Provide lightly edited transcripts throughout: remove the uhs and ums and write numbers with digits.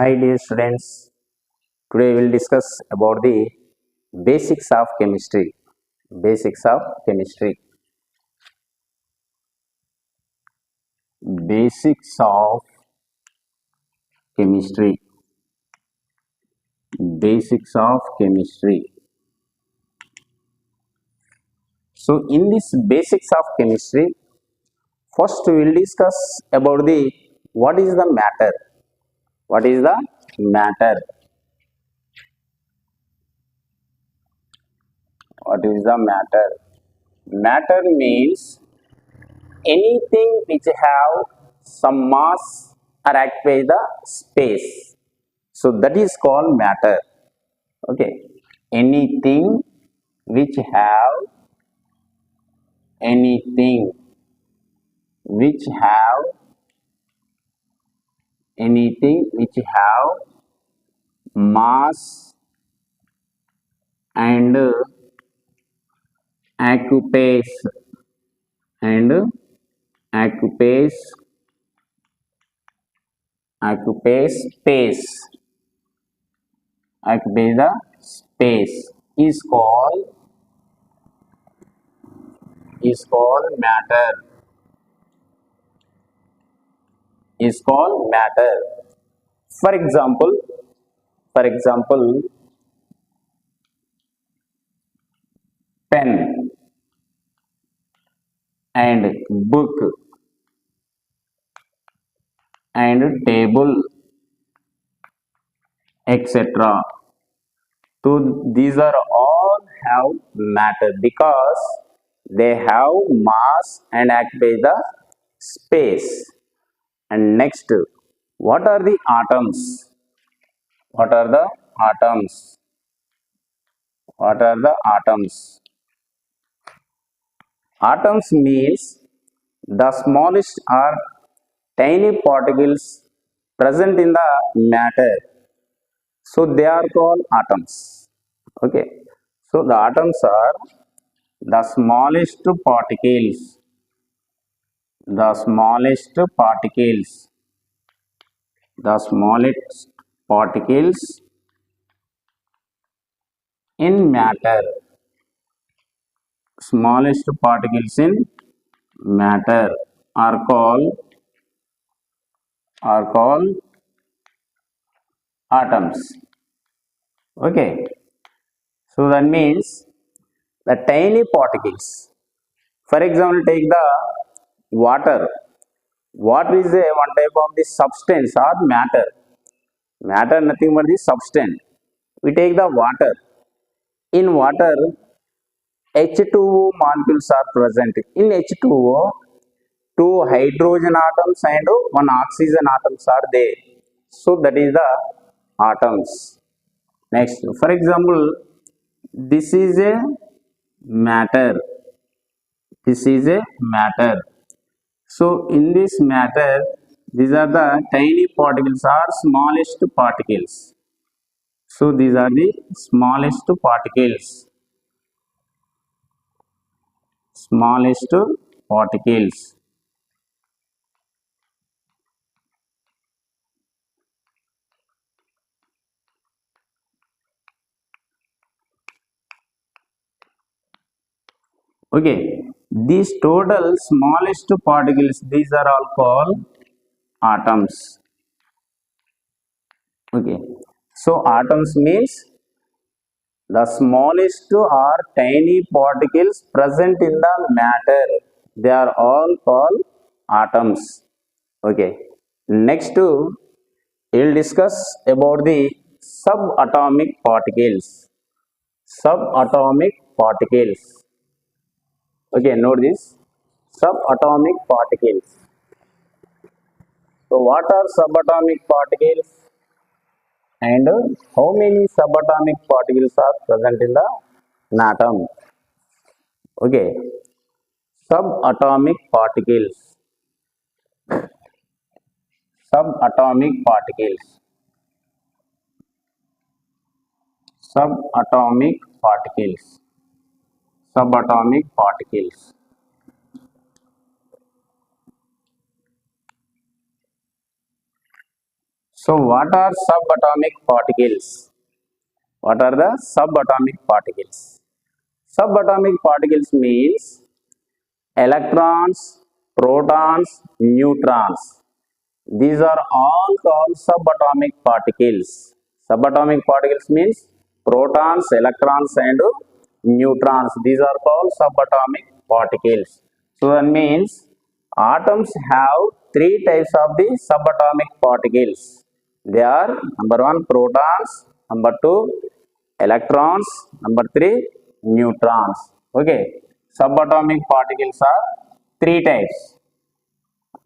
Hi dear students, today we will discuss about the basics of chemistry. Basics of chemistry. Basics of chemistry. Basics of chemistry. So in this basics of chemistry, first we will discuss about the what is the matter. What is the matter? What is the matter? Matter means anything which have some mass or occupy the space. So that is called matter. Okay. Anything which have anything which have anything which have mass and occupies and occupies occupies space occupies the space is called matter is called matter. For example, for example, pen and book and table, etc. So these are all have matter because they have mass and occupy the space. And next, what are the atoms? What are the atoms? What are the atoms? Atoms means the smallest or tiny particles present in the matter. So they are called atoms. Okay. So the atoms are the smallest particles, the smallest particles, the smallest particles in matter, smallest particles in matter are called atoms. Okay. So that means the tiny particles. For example, take the water. Water is a one type of the substance or matter. Matter nothing but the substance. We take the water. In water, H2O molecules are present. In H2O, two hydrogen atoms and one oxygen atoms are there. So that is the atoms. Next, for example, this is a matter. This is a matter. So in this matter, these are the tiny particles or smallest particles. So these are the smallest particles. Smallest particles. Okay, these total smallest particles, these are all called atoms. Okay, so atoms means the smallest or tiny particles present in the matter. They are all called atoms. Okay, next we'll discuss about the subatomic particles. Subatomic particles. Okay, note this. Subatomic particles. So what are subatomic particles and how many subatomic particles are present in the atom? Okay, subatomic particles. Subatomic particles. Subatomic particles. Subatomic particles. So what are subatomic particles? What are the subatomic particles? Subatomic particles means electrons, protons, neutrons. These are all called subatomic particles. Subatomic particles means protons, electrons and neutrons. These are called subatomic particles. So that means atoms have three types of the subatomic particles. They are number one protons, number two electrons, number three neutrons. Okay. Subatomic particles are three types.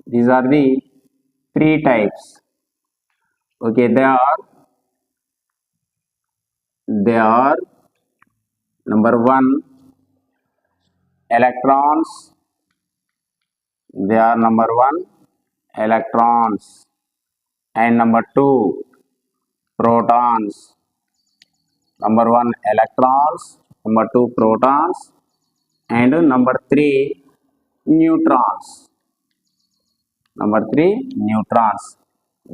These are the three types. Okay, they are number one electrons. They are number one electrons and number two protons. Number one electrons, number two protons and number three neutrons. Number three neutrons.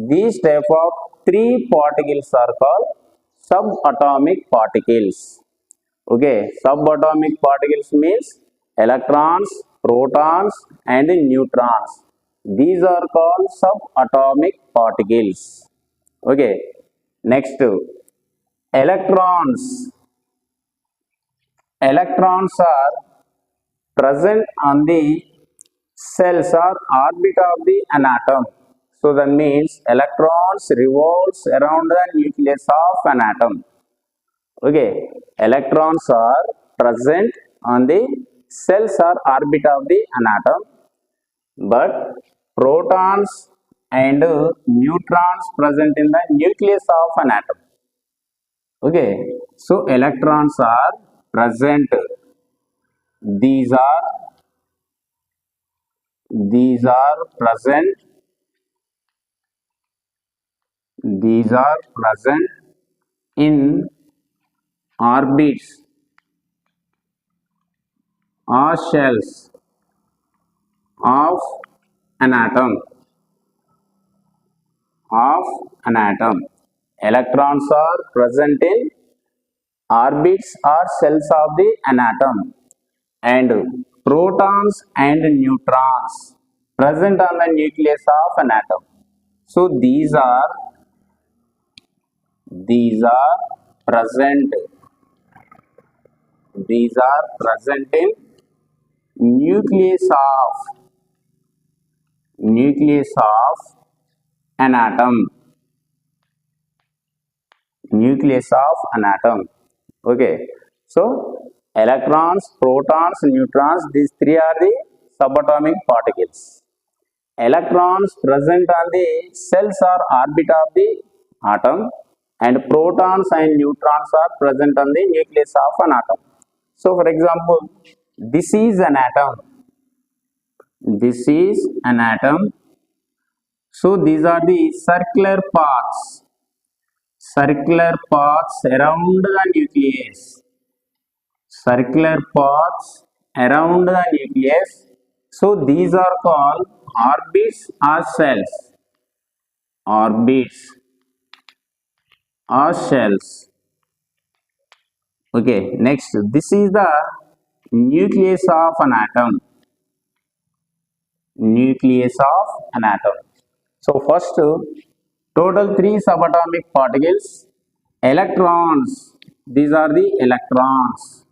These type of three particles are called subatomic particles. Okay, subatomic particles means electrons, protons and neutrons. These are called subatomic particles. Okay, next electrons. Electrons are present on the cells or orbit of the an atom. So that means electrons revolves around the nucleus of an atom. Okay, electrons are present on the cells or orbit of the an atom, but protons and neutrons present in the nucleus of an atom. Okay, so electrons are present. These are these are present. These are present in orbits or shells of an atom. Of an atom. Electrons are present in orbits or cells of the an atom and protons and neutrons present on the nucleus of an atom. So these are present. These are present in nucleus of an atom. Nucleus of an atom. Okay, so electrons, protons, neutrons, these three are the subatomic particles. Electrons present on the cells or orbit of the atom and protons and neutrons are present on the nucleus of an atom. So for example, this is an atom. This is an atom. So these are the circular paths around the nucleus. Circular paths around the nucleus. So these are called orbits or shells. Orbits or shells. Okay, next, this is the nucleus of an atom. Nucleus of an atom. So first, total three subatomic particles. Electrons. These are the electrons.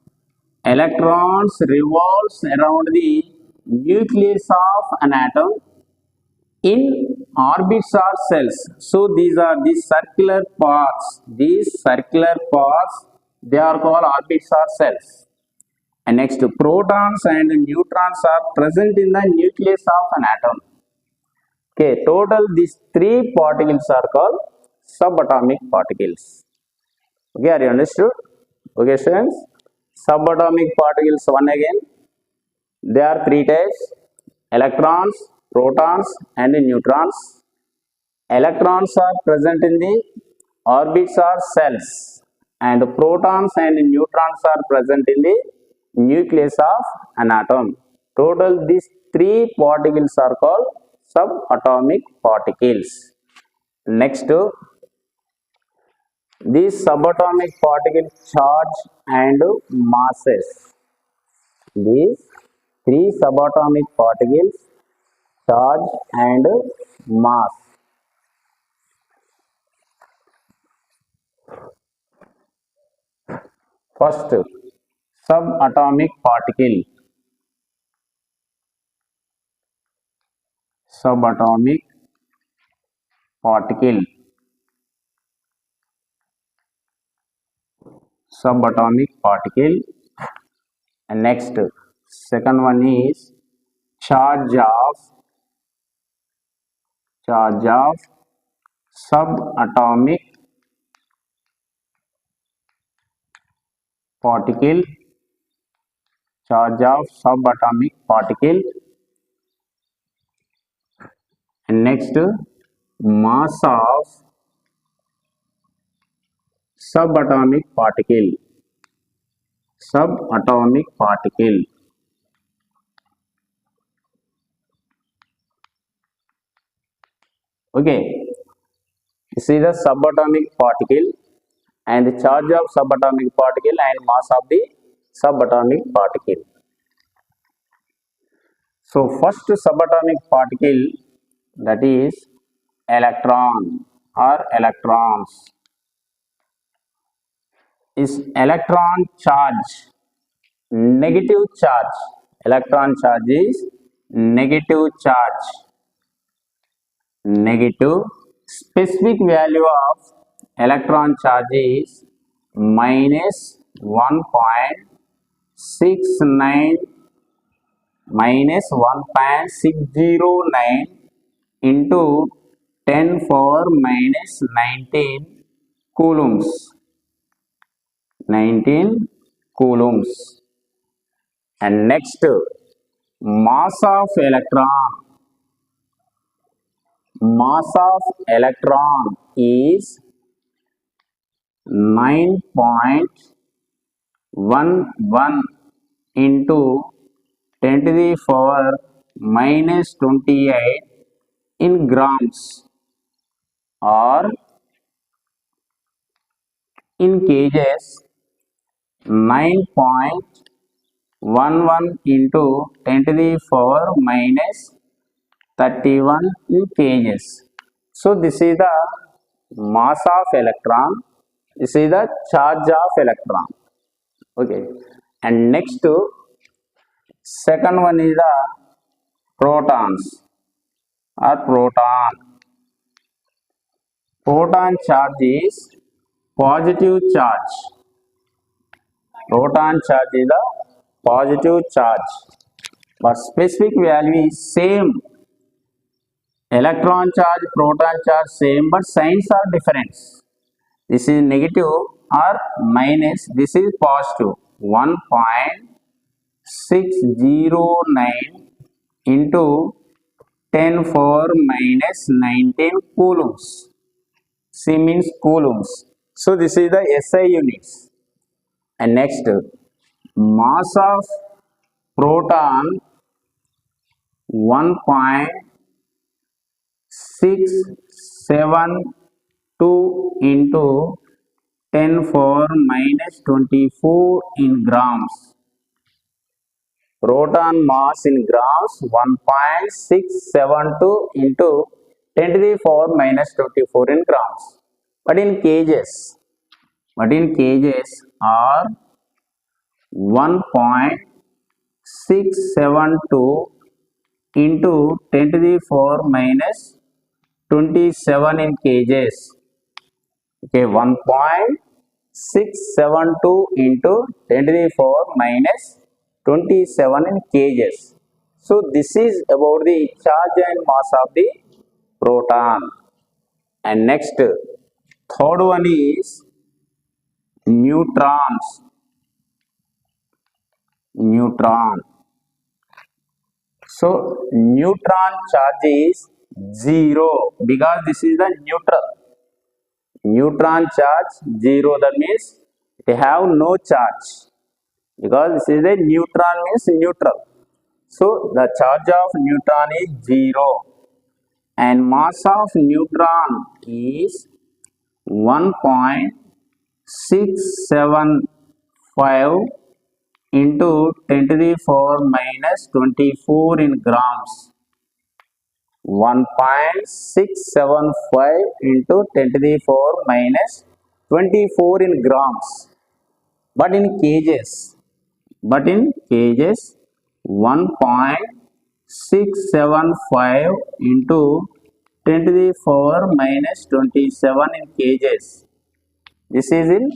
Electrons revolves around the nucleus of an atom in orbits or cells. So these are the circular paths. These circular paths, they are called orbits or cells. And next, protons and neutrons are present in the nucleus of an atom. Okay, total these three particles are called subatomic particles. Okay, are you understood? Okay, students. Subatomic particles, one again. There are three types: electrons, protons, and neutrons. Electrons are present in the orbits or cells, and protons and neutrons are present in the nucleus of an atom. Total, these three particles are called subatomic particles. Next, these subatomic particle charge and masses. These three subatomic particles charge and mass. First, subatomic particle. Subatomic particle. Subatomic particle. And next, second one is charge of subatomic particle. Charge of subatomic particle. And next, mass of subatomic particle. Subatomic particle. Okay, this is the subatomic particle and the charge of subatomic particle and mass of the subatomic particle. So first subatomic particle, that is electron or electrons, is electron charge, negative charge. Electron charge is negative charge. Negative. Specific value of electron charge is minus 1.69 minus 1.609 into 10 power minus 19 coulombs. 19 coulombs. And next, mass of electron. Mass of electron is 9.11 into 10 to the power minus 28 in grams or in kgs. 9.11 into 10 to the power minus 31 in kgs. So this is the mass of electron. This is the charge of electron. Okay. And next, second one is the protons or proton. Proton charge is positive charge. Proton charge is the positive charge, but specific value is same. Electron charge, proton charge same, but signs are different. This is negative or minus. This is positive. 1.609 into 10 power minus 19 coulombs. C means coulombs. So this is the SI units. And next, mass of proton 1.672 into 10 power minus 24 in grams. Proton mass in grams 1.672 into 10 to the power minus 24 in grams. But in kgs are 1.672 into 10 to the power minus 27 in kgs. Okay, 1.672 into 10 to the power minus 27 in kgs. So this is about the charge and mass of the proton. And next, third one is neutrons. Neutron. So neutron charge is 0 because this is the neutral. Neutron charge 0, that means they have no charge because this is a neutron means neutral. So the charge of neutron is 0. and mass of neutron is 1.675 into 10 to the power minus 24 in grams. 1.675 into 10 to the power minus 24 in grams. But in kgs, 1.675 into 10 to the power minus 27 in kgs. This is in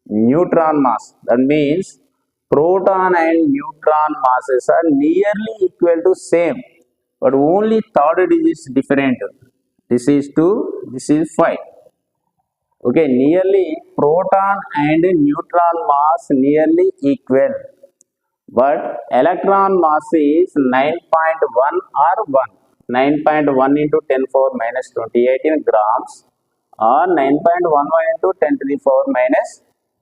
neutron mass. That means proton and neutron masses are nearly equal to same, but only third digit is different. This is 2, this is 5. Okay, nearly proton and neutron mass nearly equal, but electron mass is 9.1 or 1. 9.1 into 10 power minus 28 in grams, or 9.11 into 10 to the power minus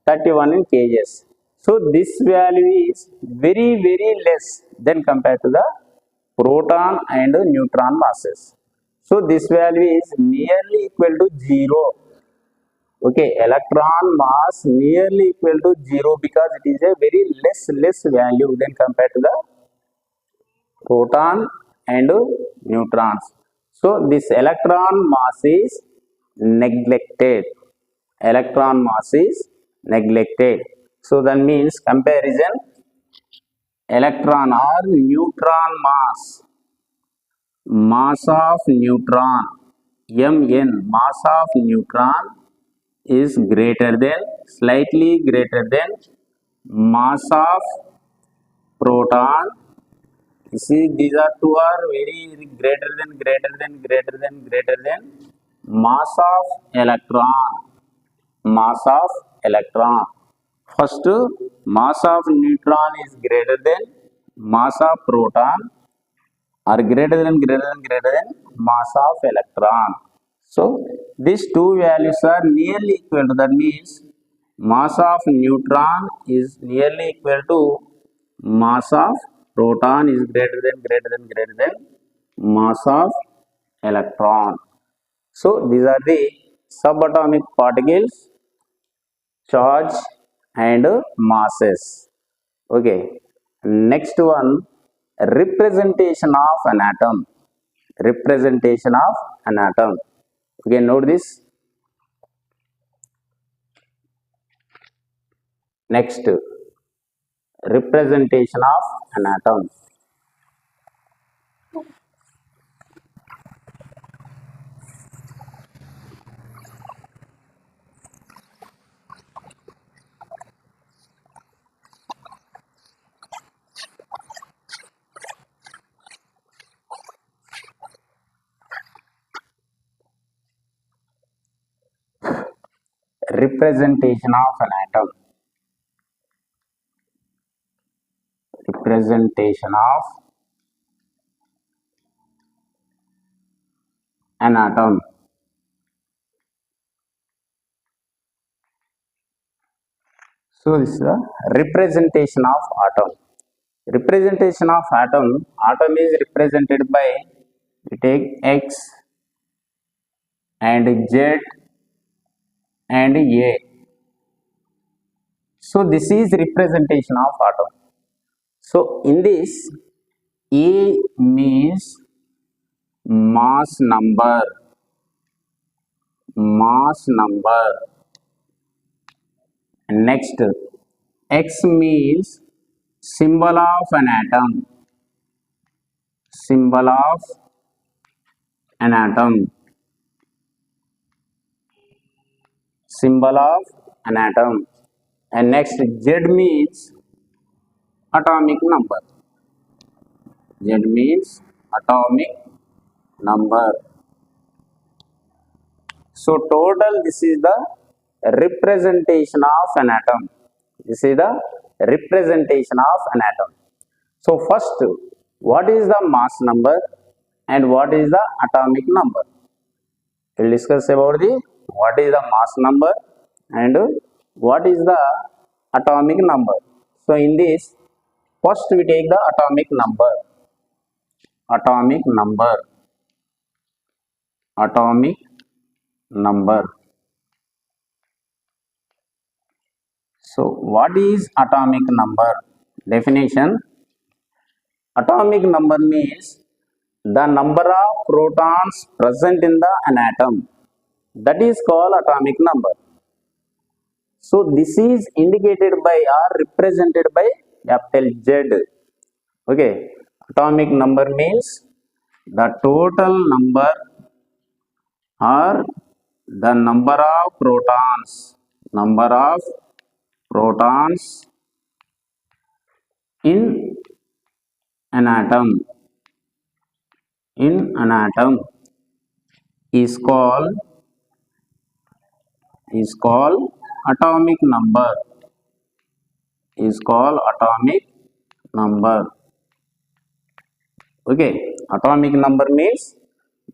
31 in kgs. So this value is very less than compared to the proton and neutron masses. So this value is nearly equal to 0. Okay, electron mass nearly equal to 0 because it is a very less value than compared to the proton and neutrons. So this electron mass is neglected. Electron mass is neglected. So that means comparison, electron or neutron mass. Mass of neutron, Mn, mass of neutron is greater than, slightly greater than mass of proton. You see, these are two are very greater than mass of electron. Mass of electron. First, mass of neutron is greater than mass of proton, or greater than mass of electron. So these two values are nearly equal to, that means mass of neutron is nearly equal to mass of proton is greater than mass of electron. So these are the subatomic particles, charge and masses. Okay, next one, representation of an atom. Representation of an atom. Okay, note this. Next, representation of an atom. Representation of an atom. Representation of an atom. So this is the representation of atom. Representation of atom. Atom is represented by, we take X and Z and A. So this is representation of atom. So in this, A means mass number. Mass number. Next, X means symbol of an atom. Symbol of an atom. Symbol of an atom. And next, Z means atomic number. Z means atomic number. So total, this is the representation of an atom. This is the representation of an atom. So first, what is the mass number and what is the atomic number? We will discuss about the what is the mass number and what is the atomic number. So in this, first we take the atomic number. Atomic number. atomic number. So what is atomic number? Definition: atomic number means the number of protons present in an atom. That is called atomic number. So this is indicated by or represented by capital Z. Okay, atomic number means the total number or the number of protons in an atom is called atomic number, okay. Atomic number means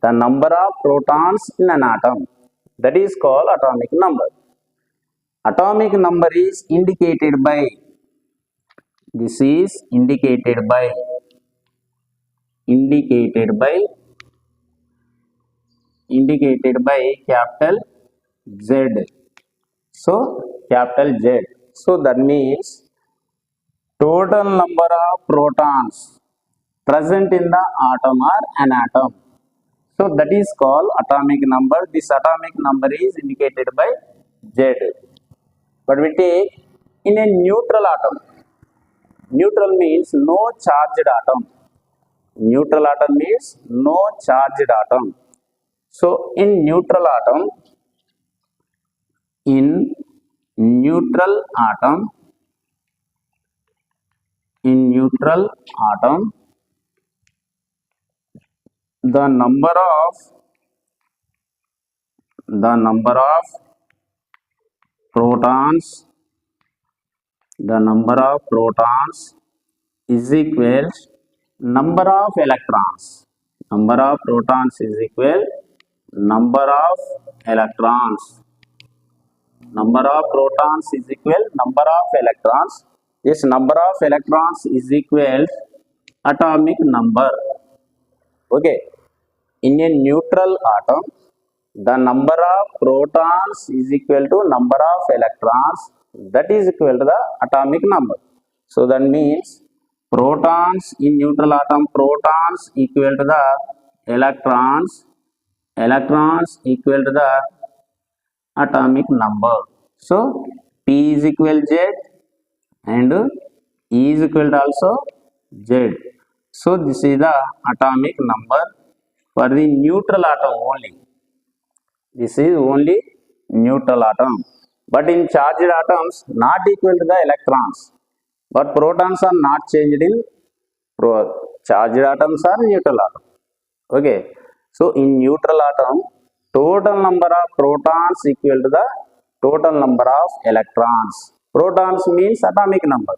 the number of protons in an atom, that is called atomic number. Atomic number is indicated by, this is indicated by capital Z. So capital Z. So that means total number of protons present in the atom or an atom. So that is called atomic number. This atomic number is indicated by Z. But we take in a neutral atom. Neutral means no charged atom. Neutral atom means no charged atom. So in neutral atom, in neutral atom, the number of protons is equals number of electrons. Number of protons is equal number of electrons. Number of protons is equal number of electrons. This number of electrons is equal atomic number. Okay. In a neutral atom, the number of protons is equal to number of electrons, that is equal to the atomic number. So that means protons in neutral atom, protons equal to the electrons, electrons equal to the atomic number. So P is equal Z and E is equal to also Z. So this is the atomic number for the neutral atom only. This is only neutral atom. But in charged atoms, not equal to the electrons. But protons are not changed in charged atoms or neutral atom. Okay. So in neutral atom, total number of protons equal to the total number of electrons. Protons means atomic number.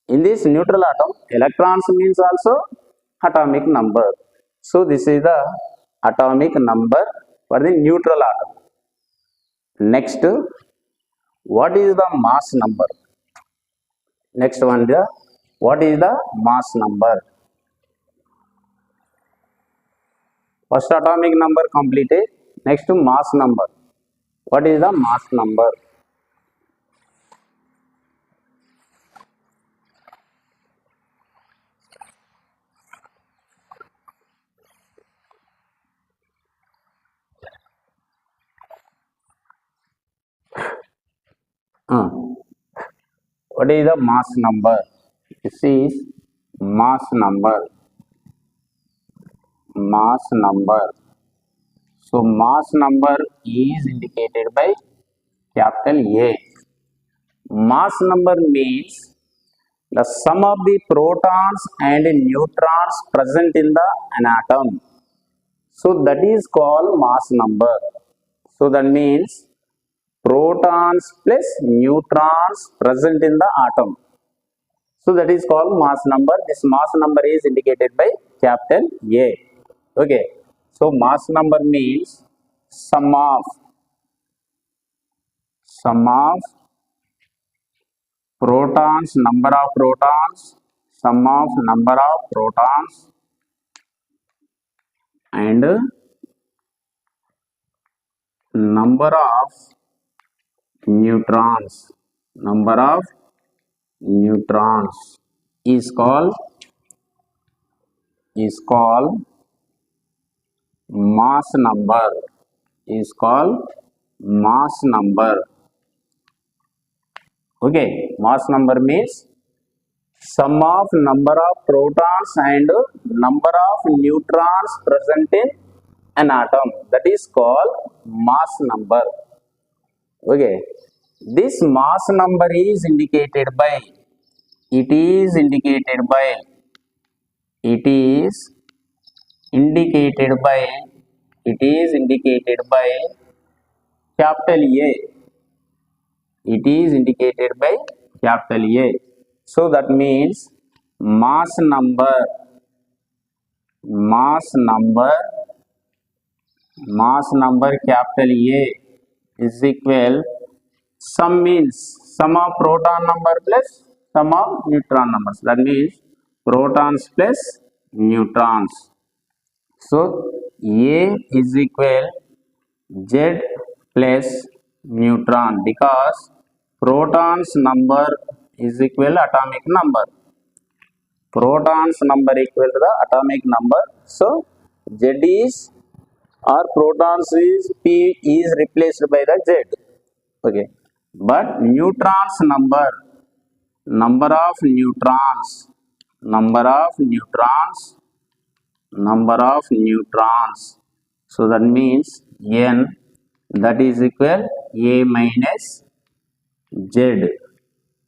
In this neutral atom, electrons means also atomic number. So this is the atomic number for the neutral atom. Next, what is the mass number? Next one, what is the mass number? First atomic number completed. Next mass number. What is the mass number? What is the mass number? This is mass number. Mass number. So mass number is indicated by capital A. Mass number means the sum of the protons and neutrons present in an atom. So that is called mass number. So that means protons plus neutrons present in the atom. So that is called mass number. This mass number is indicated by capital A. Okay. So mass number means sum of protons, number of protons, sum of number of protons and number of neutrons, number of neutrons is called mass number, is called mass number. Okay, mass number means sum of number of protons and number of neutrons present in an atom, that is called mass number. Okay, this mass number is indicated by, it is indicated by, it is indicated by, it is indicated by capital A, it is indicated by capital A. So that means mass number, mass number, mass number capital A is equal, sum means sum of proton number plus sum of neutron numbers, that means protons plus neutrons. So A is equal Z plus neutron, because protons number is equal atomic number, protons number equal to the atomic number. So Z is, or protons is, P is replaced by the Z. Okay, but neutrons number, number of neutrons, number of neutrons, number of neutrons, so that means N, that is equal A minus Z,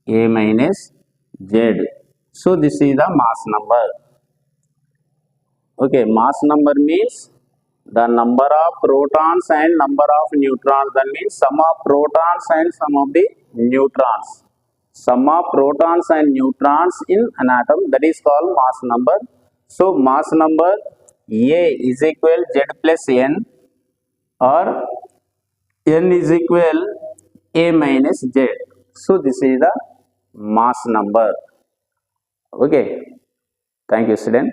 A minus Z. So this is the mass number. Okay, mass number means the number of protons and number of neutrons, that means sum of protons and sum of the neutrons, sum of protons and neutrons in an atom, that is called mass number. So mass number A is equal Z plus N, or N is equal A minus Z. So this is the mass number. Okay, thank you student.